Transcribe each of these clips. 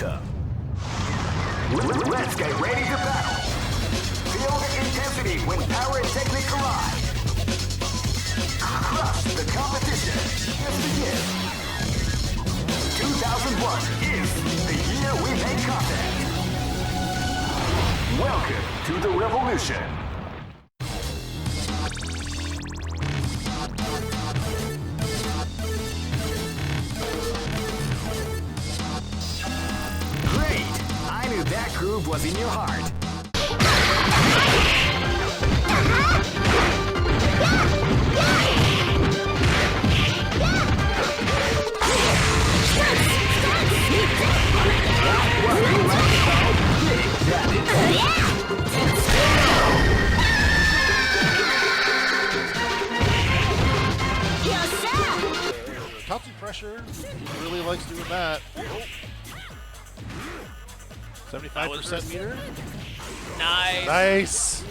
SNK. Let's get ready to battle. Feel the intensity when power and technique collide. Crush the competition. Let's begin. 2001 is the year we make contact. Welcome to the revolution. Great! I knew that groove was in your heart. Top pressure, really likes doing that. 75% meter. Nice. Nice.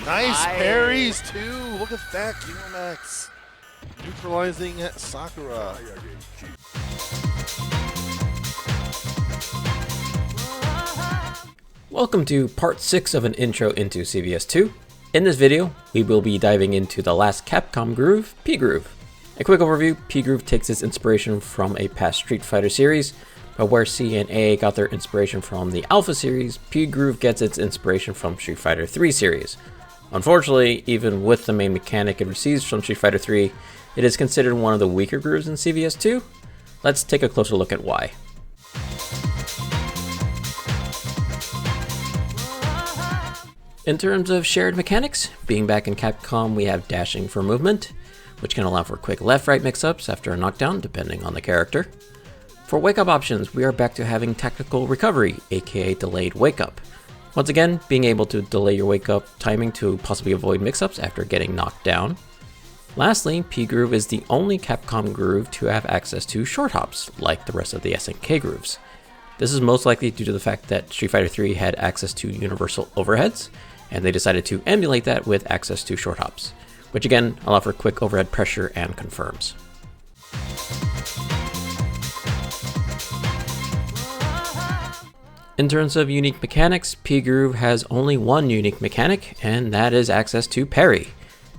Nice parries too. Look at that, Max. Neutralizing Sakura. Welcome to part 6 of an intro into CVS2. In this video, we will be diving into the last Capcom Groove, P-Groove. A quick overview, P-Groove takes its inspiration from a past Street Fighter series, but where C and A got their inspiration from the Alpha series, P-Groove gets its inspiration from Street Fighter 3 series. Unfortunately, even with the main mechanic it receives from Street Fighter 3, it is considered one of the weaker grooves in CVS2. Let's take a closer look at why. In terms of shared mechanics, being back in Capcom, we have dashing for movement, which can allow for quick left-right mix-ups after a knockdown, depending on the character. For wake-up options, we are back to having tactical recovery, aka delayed wake-up. Once again, being able to delay your wake-up timing to possibly avoid mix-ups after getting knocked down. Lastly, P-Groove is the only Capcom groove to have access to short hops, like the rest of the SNK grooves. This is most likely due to the fact that Street Fighter 3 had access to universal overheads, and they decided to emulate that with access to short hops, which again allow for quick overhead pressure and confirms. In terms of unique mechanics, P-Groove has only one unique mechanic, and that is access to parry.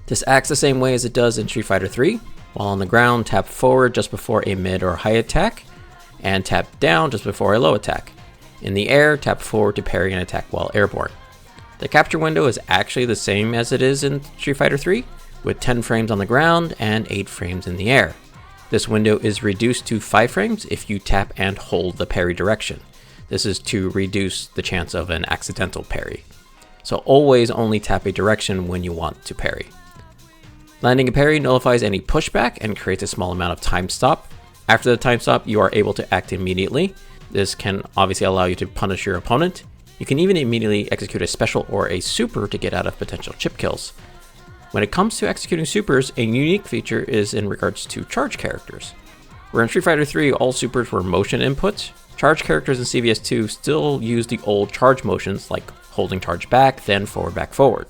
This acts the same way as it does in Street Fighter 3. While on the ground, tap forward just before a mid or high attack, and tap down just before a low attack. In the air, tap forward to parry an attack while airborne. The capture window is actually the same as it is in Street Fighter 3, with 10 frames on the ground and 8 frames in the air. This window is reduced to 5 frames if you tap and hold the parry direction. This is to reduce the chance of an accidental parry. So always only tap a direction when you want to parry. Landing a parry nullifies any pushback and creates a small amount of time stop. After the time stop, you are able to act immediately. This can obviously allow you to punish your opponent. You can even immediately execute a special or a super to get out of potential chip kills. When it comes to executing supers, a unique feature is in regards to charge characters. Where in Street Fighter 3 all supers were motion inputs, charge characters in CVS2 still use the old charge motions like holding charge back, then forward back forward.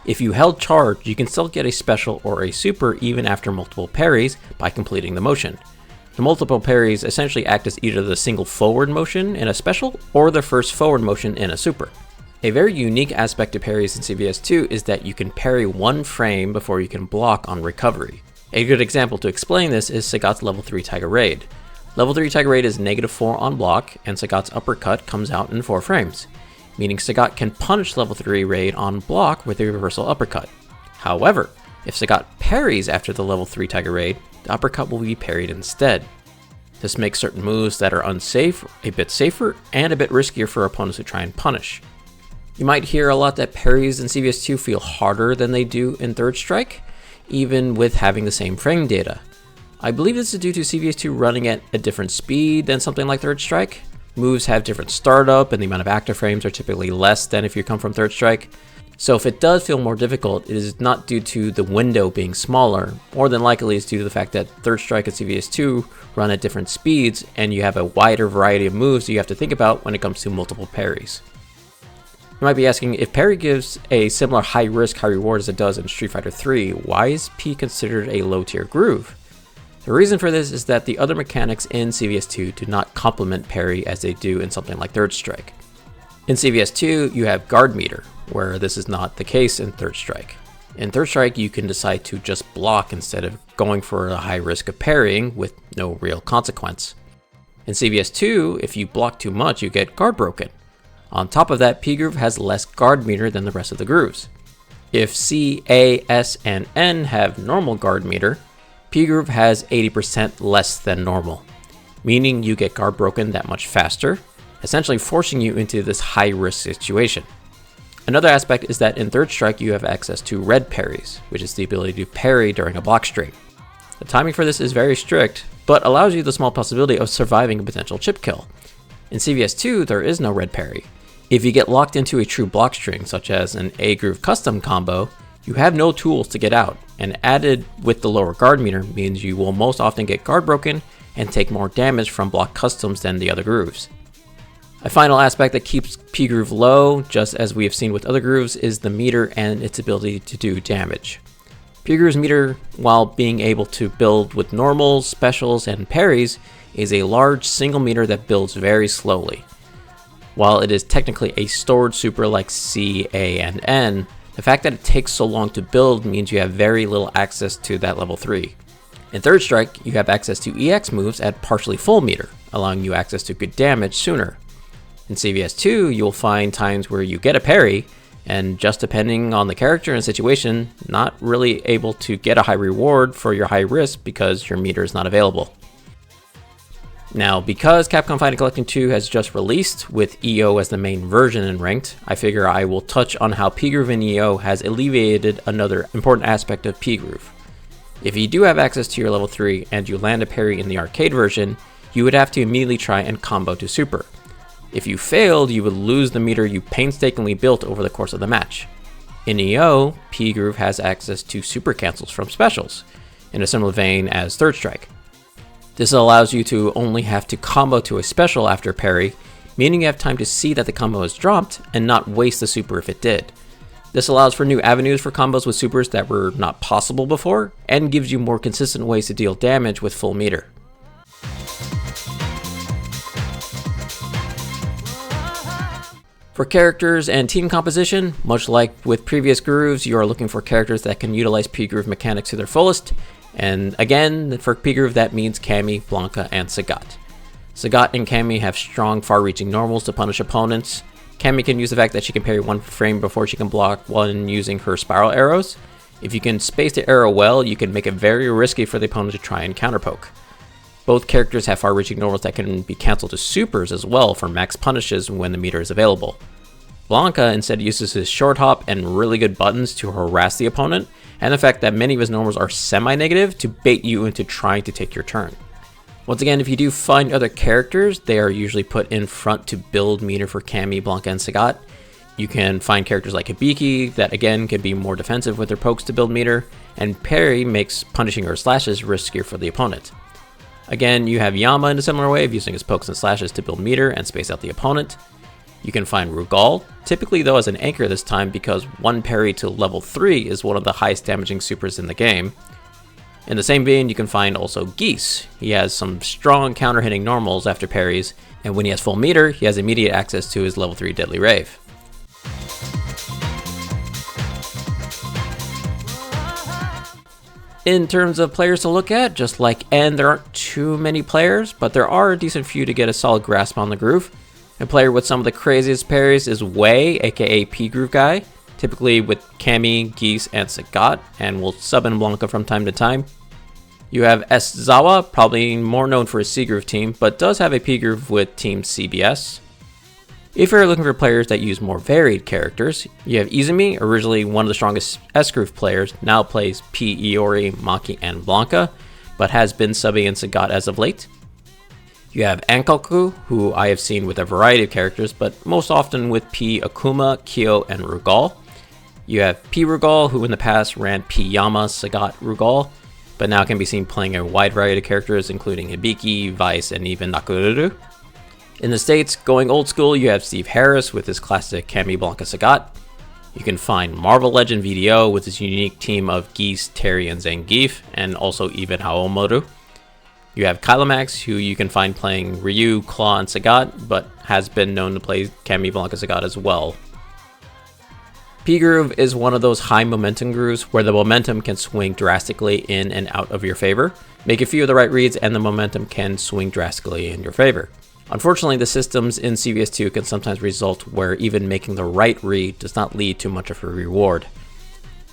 If you held charge, you can still get a special or a super even after multiple parries by completing the motion. The multiple parries essentially act as either the single forward motion in a special or the first forward motion in a super. A very unique aspect to parries in CVS2 is that you can parry one frame before you can block on recovery. A good example to explain this is Sagat's level 3 Tiger Raid. Level 3 Tiger Raid is -4 on block, and Sagat's uppercut comes out in 4 frames, meaning Sagat can punish level 3 Raid on block with a reversal uppercut. However, if Sagat parries after the level 3 Tiger Raid, the uppercut will be parried instead. This makes certain moves that are unsafe a bit safer and a bit riskier for opponents who try and punish. You might hear a lot that parries in CVS2 feel harder than they do in Third Strike, even with having the same frame data. I believe this is due to CVS2 running at a different speed than something like Third Strike. Moves have different startup and the amount of active frames are typically less than if you come from Third Strike. So if it does feel more difficult, it is not due to the window being smaller. More than likely it's due to the fact that Third Strike and CVS2 run at different speeds and you have a wider variety of moves that you have to think about when it comes to multiple parries. You might be asking, if parry gives a similar high risk, high reward as it does in Street Fighter 3, why is P considered a low tier groove? The reason for this is that the other mechanics in CVS2 do not complement parry as they do in something like Third Strike. In CVS2, you have guard meter, where this is not the case in Third Strike. In Third Strike, you can decide to just block instead of going for a high risk of parrying with no real consequence. In CVS2, if you block too much, you get guard broken. On top of that, P Groove has less guard meter than the rest of the grooves. If C, A, S, and N have normal guard meter, P Groove has 80% less than normal, meaning you get guard broken that much faster, essentially forcing you into this high risk situation. Another aspect is that in Third Strike you have access to red parries, which is the ability to parry during a block string. The timing for this is very strict, but allows you the small possibility of surviving a potential chip kill. In CVS2 there is no red parry. If you get locked into a true block string, such as an A Groove custom combo, you have no tools to get out, and added with the lower guard meter means you will most often get guard broken and take more damage from block customs than the other grooves. A final aspect that keeps P Groove low, just as we have seen with other grooves, is the meter and its ability to do damage. P Groove's meter, while being able to build with normals, specials, and parries, is a large single meter that builds very slowly. While it is technically a stored super like C, A, and N, the fact that it takes so long to build means you have very little access to that level 3. In Third Strike, you have access to EX moves at partially full meter, allowing you access to good damage sooner. In CVS2, you'll find times where you get a parry, and just depending on the character and situation, not really able to get a high reward for your high risk because your meter is not available. Now, because Capcom Fighting Collection 2 has just released with EO as the main version in Ranked, I figure I will touch on how P Groove in EO has alleviated another important aspect of P Groove. If you do have access to your level 3 and you land a parry in the arcade version, you would have to immediately try and combo to super. If you failed, you would lose the meter you painstakingly built over the course of the match. In EO, P Groove has access to super cancels from specials, in a similar vein as Third Strike. This allows you to only have to combo to a special after parry, meaning you have time to see that the combo is dropped and not waste the super if it did. This allows for new avenues for combos with supers that were not possible before, and gives you more consistent ways to deal damage with full meter. For characters and team composition, much like with previous grooves, you are looking for characters that can utilize P Groove mechanics to their fullest, and again, for P Groove that means Cammy, Blanka, and Sagat. Sagat and Cammy have strong far-reaching normals to punish opponents. Cammy can use the fact that she can parry one frame before she can block one using her spiral arrows. If you can space the arrow well, you can make it very risky for the opponent to try and counterpoke. Both characters have far-reaching normals that can be cancelled to supers as well for max punishes when the meter is available. Blanka instead uses his short hop and really good buttons to harass the opponent, and the fact that many of his normals are semi-negative to bait you into trying to take your turn. Once again, if you do find other characters, they are usually put in front to build meter for Cammy, Blanka, and Sagat. You can find characters like Hibiki that again can be more defensive with their pokes to build meter, and Parry makes punishing her slashes riskier for the opponent. Again, you have Yama in a similar way of using his pokes and slashes to build meter and space out the opponent. You can find Rugal, typically though as an anchor this time because one parry to level 3 is one of the highest damaging supers in the game. In the same vein, you can find also Geese. He has some strong counter hitting normals after parries, and when he has full meter, he has immediate access to his level 3 Deadly Rave. In terms of players to look at, just like N, there aren't too many players, but there are a decent few to get a solid grasp on the groove. A player with some of the craziest parries is Wei, aka P Groove Guy, typically with Cammy, Geese, and Sagat, and will sub in Blanka from time to time. You have S. Zawa, probably more known for his C Groove team, but does have a P Groove with Team CBS. If you're looking for players that use more varied characters, you have Izumi, originally one of the strongest S Groove players, now plays P, Iori, Maki, and Blanka, but has been subbing in Sagat as of late. You have Ankoku, who I have seen with a variety of characters, but most often with P, Akuma, Kyo, and Rugal. You have P Rugal, who in the past ran P Yama, Sagat, Rugal, but now can be seen playing a wide variety of characters including Hibiki, Vice, and even Nakururu. In the States, going old school, you have Steve Harris with his classic Cammy, Blanka, Sagat. You can find Marvel Legend VDO with his unique team of Geese, Terry, and Zangief, and also even Haomoru. You have Kylomax, who you can find playing Ryu, Claw, and Sagat, but has been known to play Cammy, Blanca, Sagat as well. P-Groove is one of those high momentum grooves where the momentum can swing drastically in and out of your favor. Make a few of the right reads and the momentum can swing drastically in your favor. Unfortunately, the systems in CVS2 can sometimes result where even making the right read does not lead to much of a reward.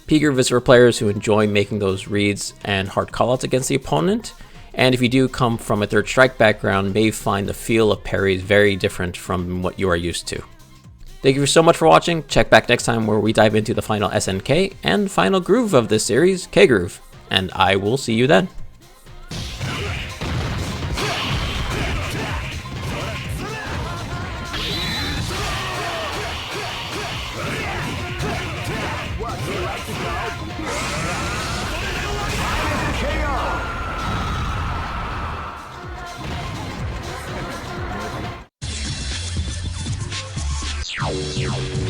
P-Groove is for players who enjoy making those reads and hard callouts against the opponent, and if you do come from a third strike background, may find the feel of parries very different from what you are used to. Thank you so much for watching. Check back next time where we dive into the final SNK and final groove of this series, K-Groove, and I will see you then. KO.